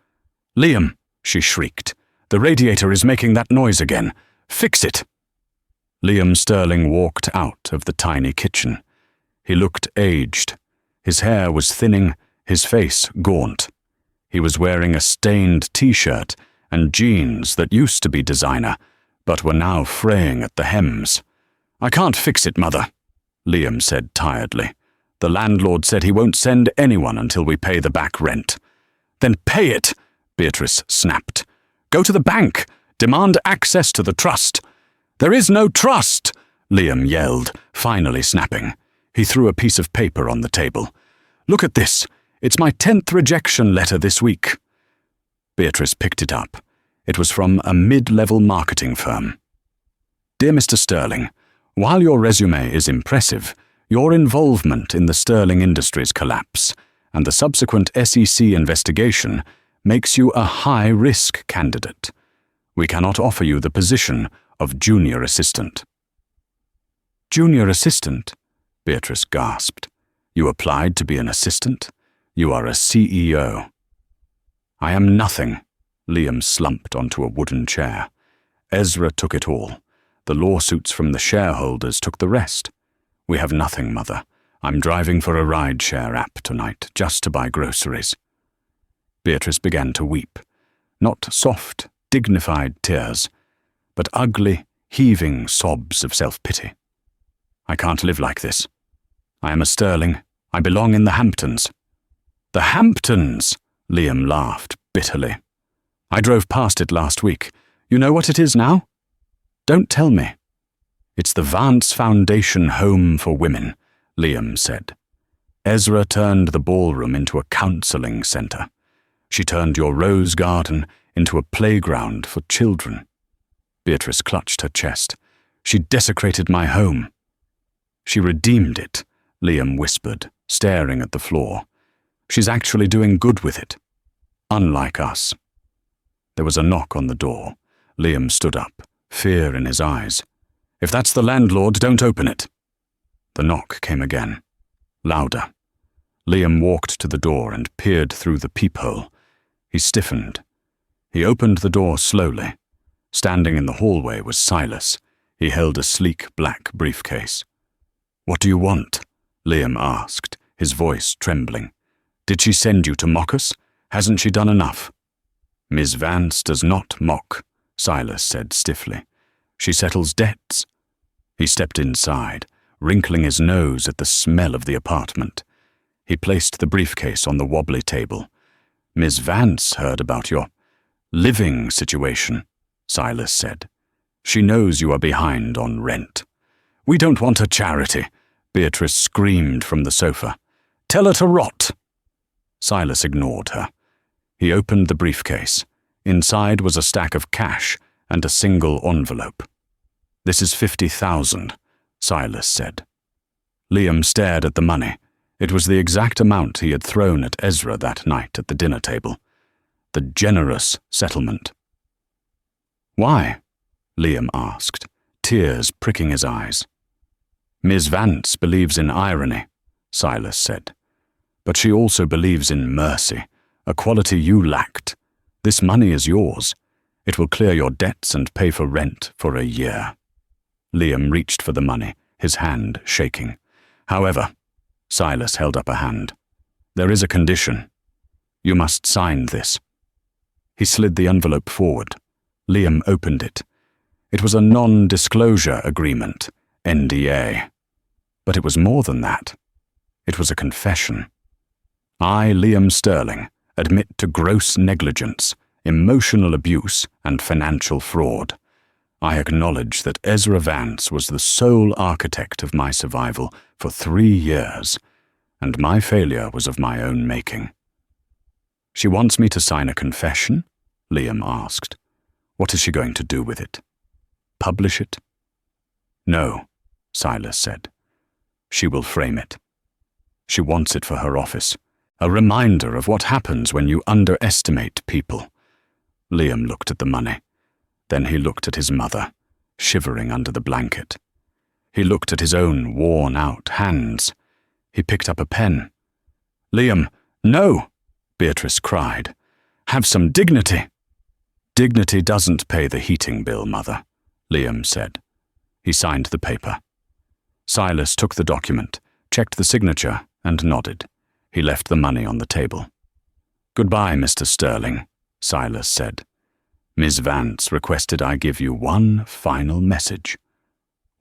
Liam, she shrieked, the radiator is making that noise again. Fix it. Liam Sterling walked out of the tiny kitchen. He looked aged. His hair was thinning, his face gaunt. He was wearing a stained t-shirt and jeans that used to be designer, but were now fraying at the hems. I can't fix it, Mother, Liam said tiredly. The landlord said he won't send anyone until we pay the back rent. Then pay it, Beatrice snapped. Go to the bank. Demand access to the trust. There is no trust, Liam yelled, finally snapping. He threw a piece of paper on the table. Look at this. It's my 10th rejection letter this week. Beatrice picked it up. It was from a mid-level marketing firm. Dear Mr. Sterling, While your resume is impressive, your involvement in the Sterling Industries collapse and the subsequent SEC investigation makes you a high-risk candidate. We cannot offer you the position of junior assistant." "Junior assistant?" Beatrice gasped. "You applied to be an assistant? You are a CEO." "I am nothing." Liam slumped onto a wooden chair. "Ezra took it all. The lawsuits from the shareholders took the rest. We have nothing, Mother. I'm driving for a ride-share app tonight, just to buy groceries." Beatrice began to weep. Not soft, dignified tears, but ugly, heaving sobs of self-pity. "I can't live like this. I am a Sterling. I belong in the Hamptons." "The Hamptons!" Liam laughed bitterly. "I drove past it last week. You know what it is now?" "Don't tell me." "It's the Vance Foundation Home for Women," Liam said. "Ezra turned the ballroom into a counseling center. She turned your rose garden into a playground for children." Beatrice clutched her chest. "She desecrated my home." "She redeemed it," Liam whispered, staring at the floor. "She's actually doing good with it. Unlike us." There was a knock on the door. Liam stood up, fear in his eyes. "If that's the landlord, don't open it." The knock came again, louder. Liam walked to the door and peered through the peephole. He stiffened. He opened the door slowly. Standing in the hallway was Silas. He held a sleek black briefcase. "What do you want?" Liam asked, his voice trembling. "Did she send you to mock us? Hasn't she done enough?" "Ms. Vance does not mock," Silas said stiffly. "She settles debts." He stepped inside, wrinkling his nose at the smell of the apartment. He placed the briefcase on the wobbly table. "Ms. Vance heard about your living situation," Silas said. "She knows you are behind on rent." "We don't want a charity," Beatrice screamed from the sofa. "Tell her to rot." Silas ignored her. He opened the briefcase. Inside was a stack of cash and a single envelope. "This is 50,000, Silas said. Liam stared at the money. It was the exact amount he had thrown at Ezra that night at the dinner table. The generous settlement. "Why?" Liam asked, tears pricking his eyes. "Ms. Vance believes in irony," Silas said. "But she also believes in mercy, a quality you lacked. This money is yours. It will clear your debts and pay for rent for a year." Liam reached for the money, his hand shaking. "However," Silas held up a hand, "there is a condition. You must sign this." He slid the envelope forward. Liam opened it. It was a non-disclosure agreement, NDA. But it was more than that. It was a confession. "I, Liam Sterling, admit to gross negligence, emotional abuse, and financial fraud. I acknowledge that Ezra Vance was the sole architect of my survival for 3 years, and my failure was of my own making." "She wants me to sign a confession?" Liam asked. "What is she going to do with it? Publish it?" "No," Silas said. "She will frame it. She wants it for her office, a reminder of what happens when you underestimate people." Liam looked at the money. Then he looked at his mother, shivering under the blanket. He looked at his own worn-out hands. He picked up a pen. "Liam, no!" Beatrice cried. "Have some dignity." "Dignity doesn't pay the heating bill, Mother," Liam said. He signed the paper. Silas took the document, checked the signature, and nodded. He left the money on the table. "Goodbye, Mr. Sterling," Silas said. "Ms. Vance requested I give you one final message."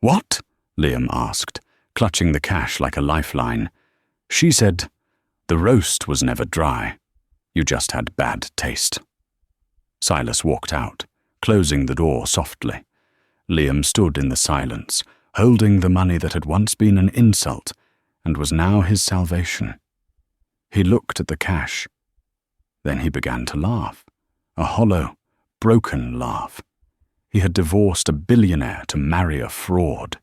"What?" Liam asked, clutching the cash like a lifeline. "She said, the roast was never dry. You just had bad taste." Silas walked out, closing the door softly. Liam stood in the silence, holding the money that had once been an insult and was now his salvation. He looked at the cash. Then he began to laugh, a hollow, broken laugh. He had divorced a billionaire to marry a fraud.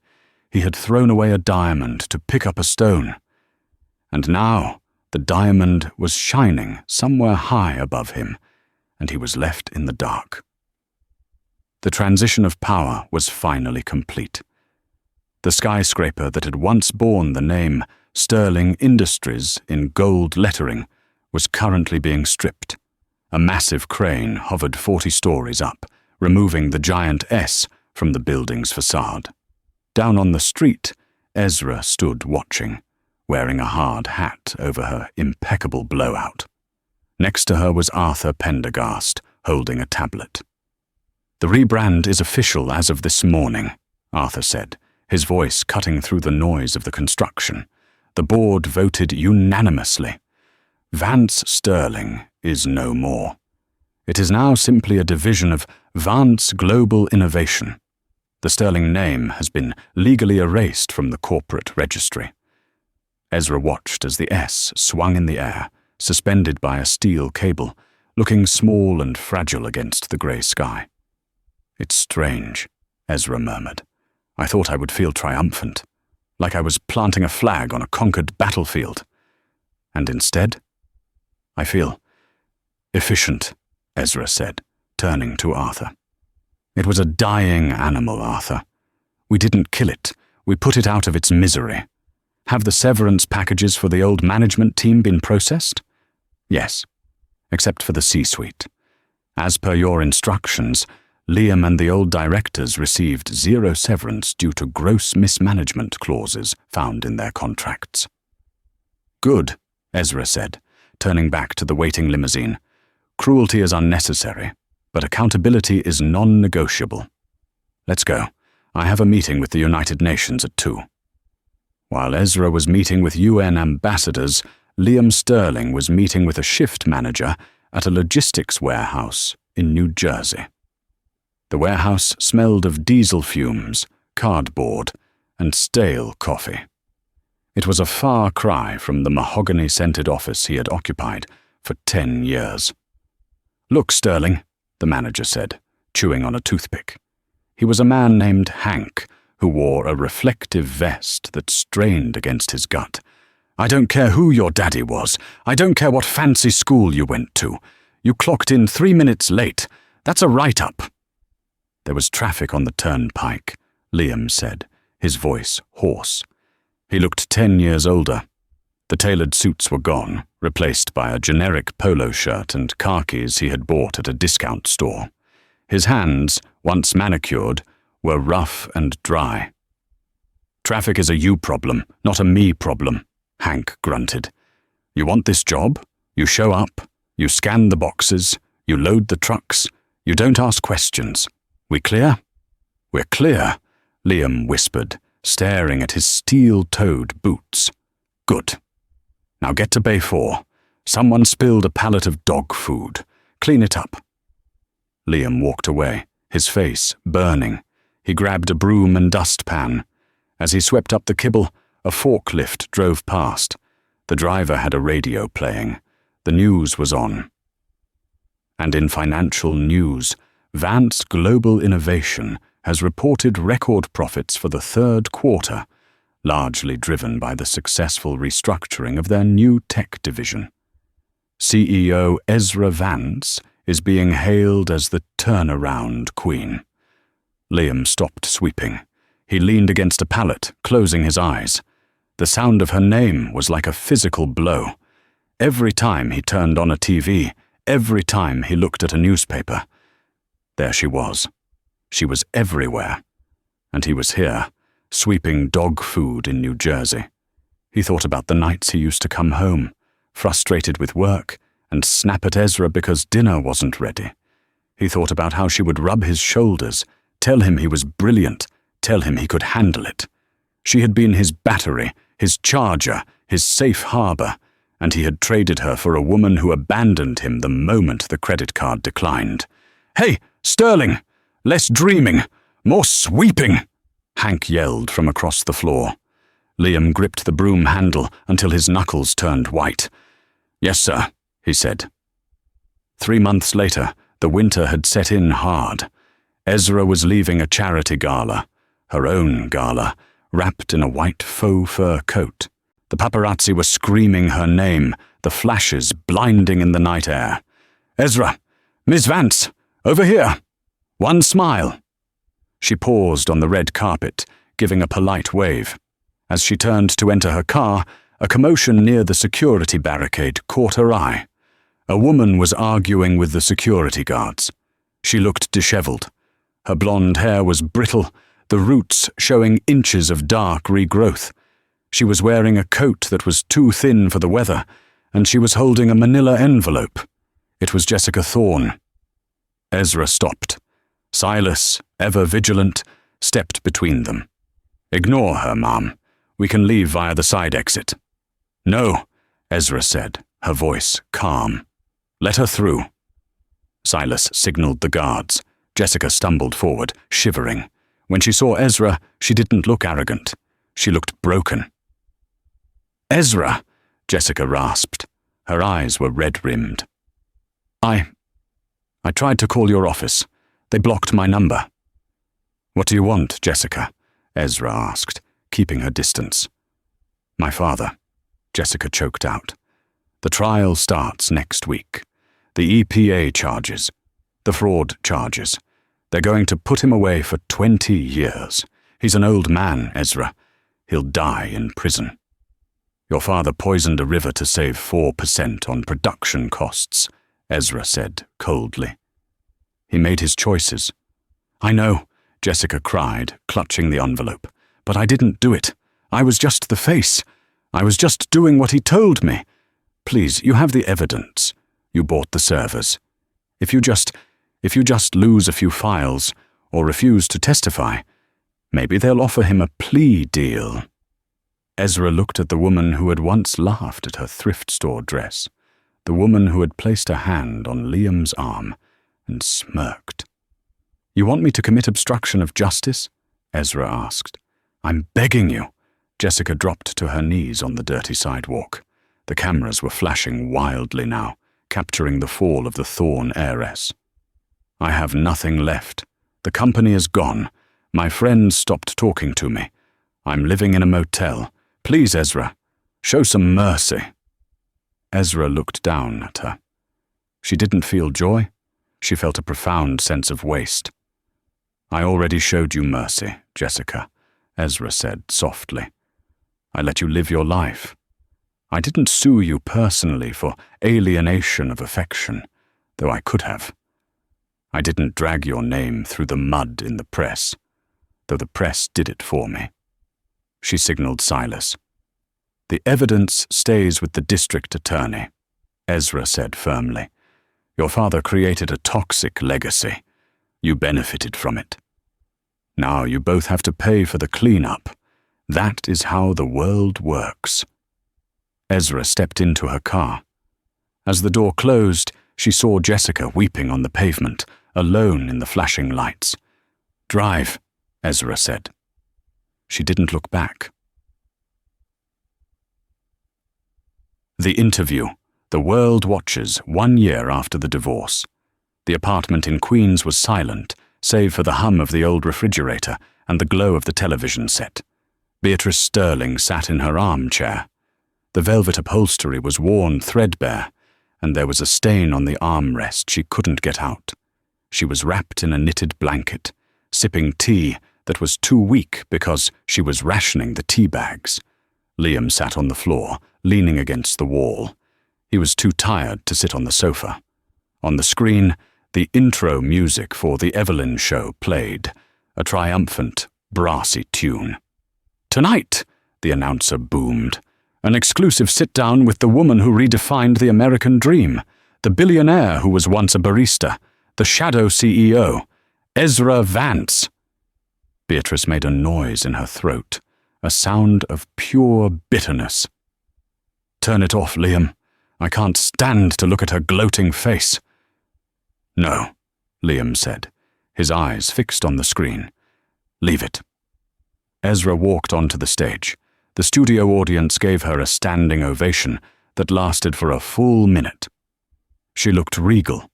he had thrown away a diamond to pick up a stone. And now the diamond was shining somewhere high above him, and he was left in the dark. The transition of power was finally complete. The skyscraper that had once borne the name Sterling Industries in gold lettering was currently being stripped. A massive crane hovered 40 stories up, removing the giant S from the building's facade. Down on the street, Ezra stood watching, wearing a hard hat over her impeccable blowout. Next to her was Arthur Pendergast, holding a tablet. "The rebrand is official as of this morning," Arthur said, his voice cutting through the noise of the construction. "The board voted unanimously. Vance Sterling is no more. It is now simply a division of Vance Global Innovation. The Sterling name has been legally erased from the corporate registry." Ezra watched as the S swung in the air, suspended by a steel cable, looking small and fragile against the grey sky. "It's strange," Ezra murmured. "I thought I would feel triumphant, like I was planting a flag on a conquered battlefield. And instead, I feel efficient," Ezra said, turning to Arthur. "It was a dying animal, Arthur. We didn't kill it, we put it out of its misery. Have the severance packages for the old management team been processed?" "Yes, except for the C-suite. As per your instructions, Liam and the old directors received 0 severance due to gross mismanagement clauses found in their contracts." "Good," Ezra said, turning back to the waiting limousine. "Cruelty is unnecessary, but accountability is non-negotiable. Let's go. I have a meeting with the United Nations at 2. While Ezra was meeting with UN ambassadors, Liam Sterling was meeting with a shift manager at a logistics warehouse in New Jersey. The warehouse smelled of diesel fumes, cardboard, and stale coffee. It was a far cry from the mahogany-scented office he had occupied for 10 years. "Look, Sterling," the manager said, chewing on a toothpick. He was a man named Hank, who wore a reflective vest that strained against his gut. "I don't care who your daddy was. I don't care what fancy school you went to. You clocked in 3 minutes late. That's a write-up." "There was traffic on the turnpike," Liam said, his voice hoarse. He looked 10 years older. The tailored suits were gone, replaced by a generic polo shirt and khakis he had bought at a discount store. His hands, once manicured, were rough and dry. "Traffic is a you problem, not a me problem," Hank grunted. "You want this job? You show up, you scan the boxes, you load the trucks, you don't ask questions. We clear?" "We're clear," Liam whispered, staring at his steel-toed boots. "Good. Now get to Bay 4. Someone spilled a pallet of dog food. Clean it up." Liam walked away, his face burning. He grabbed a broom and dustpan. As he swept up the kibble, a forklift drove past. The driver had a radio playing. The news was on. And in financial news, Vance Global Innovation has reported record profits for the 3rd quarter, largely driven by the successful restructuring of their new tech division. CEO Ezra Vance is being hailed as the turnaround queen. Liam stopped sweeping. He leaned against a pallet, closing his eyes. The sound of her name was like a physical blow. Every time he turned on a TV, every time he looked at a newspaper, there she was. She was everywhere. And he was here, sweeping dog food in New Jersey. He thought about the nights he used to come home, frustrated with work, and snap at Ezra because dinner wasn't ready. He thought about how she would rub his shoulders, tell him he was brilliant, tell him he could handle it. She had been his battery, his charger, his safe harbor, and he had traded her for a woman who abandoned him the moment the credit card declined. "Hey, Sterling! Less dreaming! More sweeping!" Hank yelled from across the floor. Liam gripped the broom handle until his knuckles turned white. "Yes, sir," he said. 3 months later, the winter had set in hard. Ezra was leaving a charity gala, her own gala, wrapped in a white faux fur coat. The paparazzi were screaming her name, the flashes blinding in the night air. "Ezra! Miss Vance! Over here! One smile!" She paused on the red carpet, giving a polite wave. As she turned to enter her car, a commotion near the security barricade caught her eye. A woman was arguing with the security guards. She looked disheveled. Her blonde hair was brittle, the roots showing inches of dark regrowth. She was wearing a coat that was too thin for the weather, and she was holding a manila envelope. It was Jessica Thorne. Ezra stopped. Silas, ever vigilant, stepped between them. "Ignore her, Mom. We can leave via the side exit." "No," Ezra said, her voice calm. "Let her through." Silas signaled the guards. Jessica stumbled forward, shivering. When she saw Ezra, she didn't look arrogant. She looked broken. "Ezra," Jessica rasped. Her eyes were red-rimmed. I tried to call your office. They blocked my number." "What do you want, Jessica?" Ezra asked, keeping her distance. "My father," Jessica choked out. "The trial starts next week. The EPA charges. The fraud charges. They're going to put him away for 20 years. He's an old man, Ezra. He'll die in prison. Your father poisoned a river to save 4% on production costs," Ezra said coldly. "He made his choices." "I know," Jessica cried, clutching the envelope. "But I didn't do it. I was just the face. I was just doing what he told me. Please, you have the evidence. You bought the servers. If you just lose a few files or refuse to testify, maybe they'll offer him a plea deal." Ezra looked at the woman who had once laughed at her thrift store dress, the woman who had placed a hand on Liam's arm, and smirked. "You want me to commit obstruction of justice?" Ezra asked. "I'm begging you." Jessica dropped to her knees on the dirty sidewalk. The cameras were flashing wildly now, capturing the fall of the Thorne heiress. "I have nothing left. The company is gone. My friends stopped talking to me. I'm living in a motel. Please, Ezra, show some mercy." Ezra looked down at her. She didn't feel joy. She felt a profound sense of waste. "I already showed you mercy, Jessica," Ezra said softly. "I let you live your life. I didn't sue you personally for alienation of affection, though I could have. I didn't drag your name through the mud in the press, though the press did it for me." She signaled Silas. "The evidence stays with the district attorney," Ezra said firmly. "Your father created a toxic legacy. You benefited from it. Now you both have to pay for the cleanup. That is how the world works." Ezra stepped into her car. As the door closed, she saw Jessica weeping on the pavement, alone in the flashing lights. "Drive," Ezra said. She didn't look back. The interview. The world watches 1 year after the divorce. The apartment in Queens was silent, save for the hum of the old refrigerator and the glow of the television set. Beatrice Sterling sat in her armchair. The velvet upholstery was worn threadbare, and there was a stain on the armrest she couldn't get out. She was wrapped in a knitted blanket, sipping tea that was too weak because she was rationing the tea bags. Liam sat on the floor, leaning against the wall. He was too tired to sit on the sofa. On the screen, the intro music for The Evelyn Show played, a triumphant, brassy tune. "Tonight," the announcer boomed, "an exclusive sit-down with the woman who redefined the American dream, the billionaire who was once a barista, the shadow CEO, Ezra Vance." Beatrice made a noise in her throat, a sound of pure bitterness. "Turn it off, Liam. I can't stand to look at her gloating face." "No," Liam said, his eyes fixed on the screen. "Leave it." Ezra walked onto the stage. The studio audience gave her a standing ovation that lasted for a full minute. She looked regal.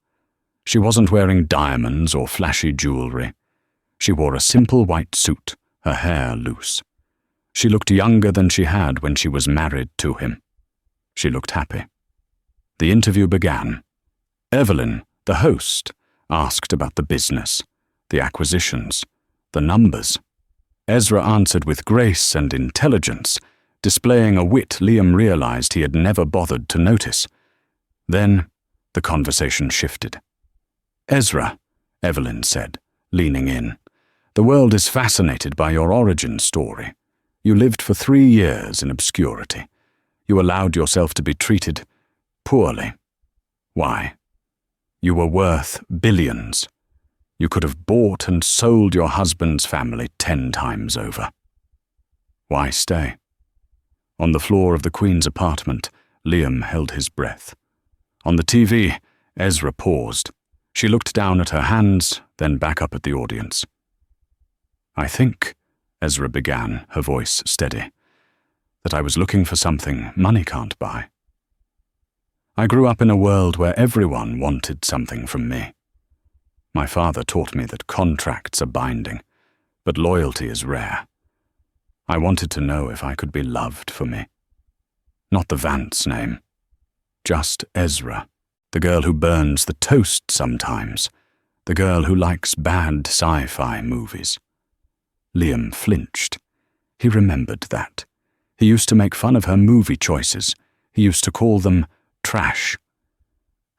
She wasn't wearing diamonds or flashy jewelry. She wore a simple white suit, her hair loose. She looked younger than she had when she was married to him. She looked happy. The interview began. Evelyn, the host, asked about the business, the acquisitions, the numbers. Ezra answered with grace and intelligence, displaying a wit Liam realized he had never bothered to notice. Then the conversation shifted. "Ezra," Evelyn said, leaning in, "the world is fascinated by your origin story. You lived for 3 years in obscurity. You allowed yourself to be treated poorly. Why? You were worth billions. You could have bought and sold your husband's family 10 times over. Why stay?" On the floor of the Queen's apartment, Liam held his breath. On the TV, Ezra paused. She looked down at her hands, then back up at the audience. "I think," Ezra began, her voice steady, "that I was looking for something money can't buy. I grew up in a world where everyone wanted something from me. My father taught me that contracts are binding, but loyalty is rare. I wanted to know if I could be loved for me. Not the Vance name. Just Ezra, the girl who burns the toast sometimes, the girl who likes bad sci-fi movies." Liam flinched. He remembered that. He used to make fun of her movie choices. He used to call them trash.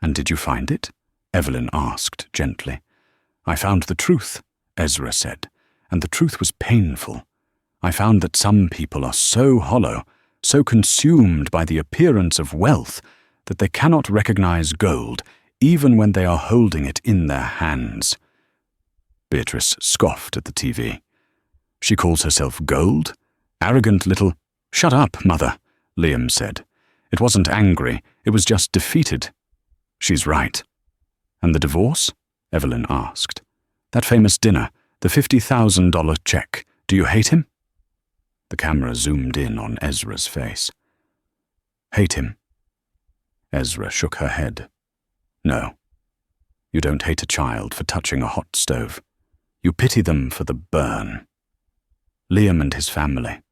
"And did you find it?" Evelyn asked gently. "I found the truth," Ezra said, "and the truth was painful. I found that some people are so hollow, so consumed by the appearance of wealth, that they cannot recognize gold, even when they are holding it in their hands." Beatrice scoffed at the TV. "She calls herself gold? Arrogant little—" "Shut up, Mother," Liam said. It wasn't angry, it was just defeated. "She's right." "And the divorce?" Evelyn asked. "That famous dinner, the $50,000 check, do you hate him?" The camera zoomed in on Ezra's face. "Hate him?" Ezra shook her head. "No. You don't hate a child for touching a hot stove. You pity them for the burn. Liam and his family,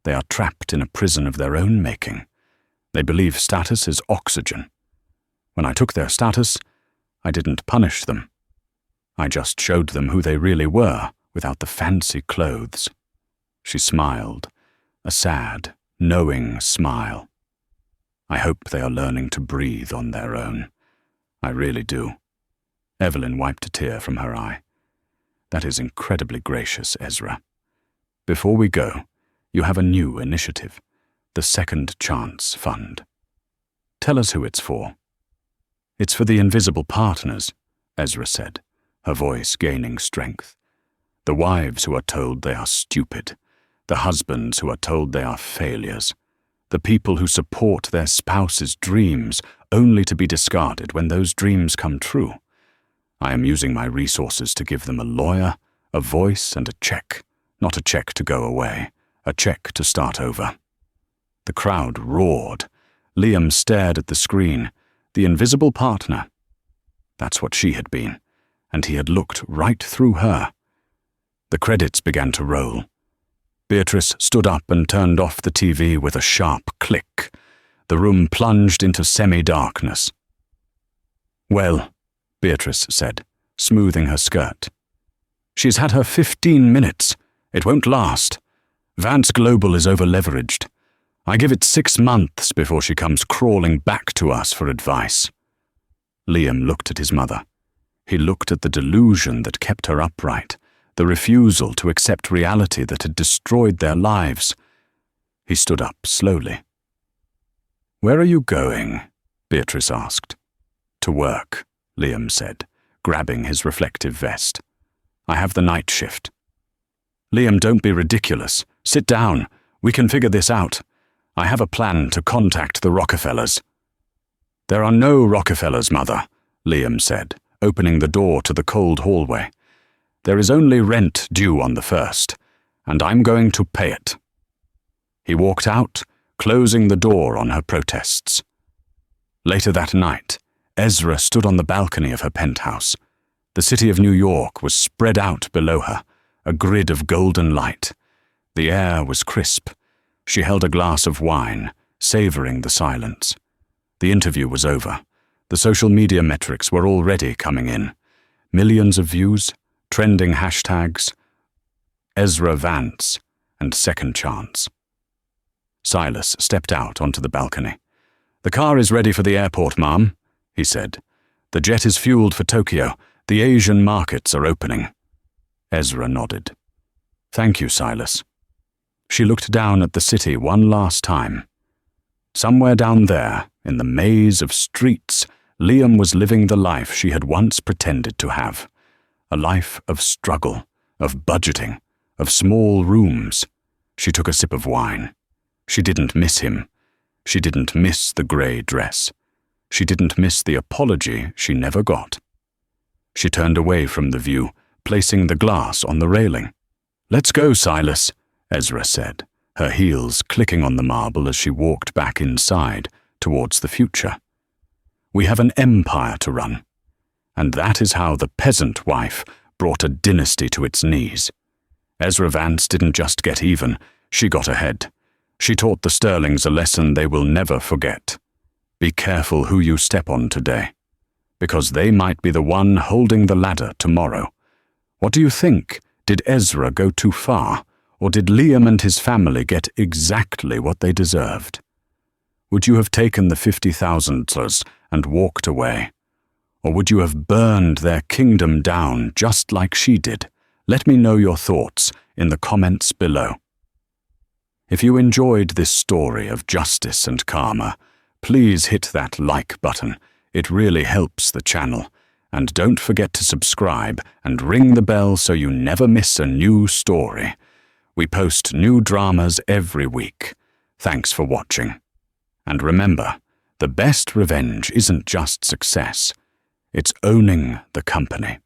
they are trapped in a prison of their own making. They believe status is oxygen. When I took their status, I didn't punish them. I just showed them who they really were without the fancy clothes." She smiled, a sad, knowing smile. "I hope they are learning to breathe on their own. I really do." Evelyn wiped a tear from her eye. "That is incredibly gracious, Ezra. Before we go, you have a new initiative, the Second Chance Fund. Tell us who it's for." "It's for the invisible partners," Ezra said, her voice gaining strength. "The wives who are told they are stupid, the husbands who are told they are failures, the people who support their spouse's dreams only to be discarded when those dreams come true. I am using my resources to give them a lawyer, a voice, and a check. Not a check to go away, a check to start over." The crowd roared. Liam stared at the screen. The invisible partner. That's what she had been, and he had looked right through her. The credits began to roll. Beatrice stood up and turned off the TV with a sharp click. The room plunged into semi-darkness. "Well," Beatrice said, smoothing her skirt. "She's had her 15 minutes. It won't last. Vance Global is over-leveraged. I give it 6 months before she comes crawling back to us for advice." Liam looked at his mother. He looked at the delusion that kept her upright, the refusal to accept reality that had destroyed their lives. He stood up slowly. "Where are you going?" Beatrice asked. "To work," Liam said, grabbing his reflective vest. "I have the night shift." "Liam, don't be ridiculous. Sit down. We can figure this out. I have a plan to contact the Rockefellers." "There are no Rockefellers, Mother," Liam said, opening the door to the cold hallway. "There is only rent due on the 1st, and I'm going to pay it." He walked out, closing the door on her protests. Later that night, Ezra stood on the balcony of her penthouse. The city of New York was spread out below her, a grid of golden light. The air was crisp. She held a glass of wine, savoring the silence. The interview was over. The social media metrics were already coming in. Millions of views, trending hashtags, Ezra Vance, and second chance. Silas stepped out onto the balcony. "The car is ready for the airport, ma'am," he said. "The jet is fueled for Tokyo. The Asian markets are opening." Ezra nodded. "Thank you, Silas." She looked down at the city one last time. Somewhere down there, in the maze of streets, Liam was living the life she had once pretended to have. A life of struggle, of budgeting, of small rooms. She took a sip of wine. She didn't miss him. She didn't miss the grey dress. She didn't miss the apology she never got. She turned away from the view, placing the glass on the railing. "Let's go, Silas," Ezra said, her heels clicking on the marble as she walked back inside, towards the future. "We have an empire to run." And that is how the peasant wife brought a dynasty to its knees. Ezra Vance didn't just get even, she got ahead. She taught the Sterlings a lesson they will never forget. Be careful who you step on today, because they might be the one holding the ladder tomorrow. What do you think? Did Ezra go too far, or did Liam and his family get exactly what they deserved? Would you have taken the 50,000 and walked away? Or would you have burned their kingdom down just like she did? Let me know your thoughts in the comments below. If you enjoyed this story of justice and karma, please hit that like button. It really helps the channel. And don't forget to subscribe and ring the bell so you never miss a new story. We post new dramas every week. Thanks for watching. And remember, the best revenge isn't just success. It's owning the company.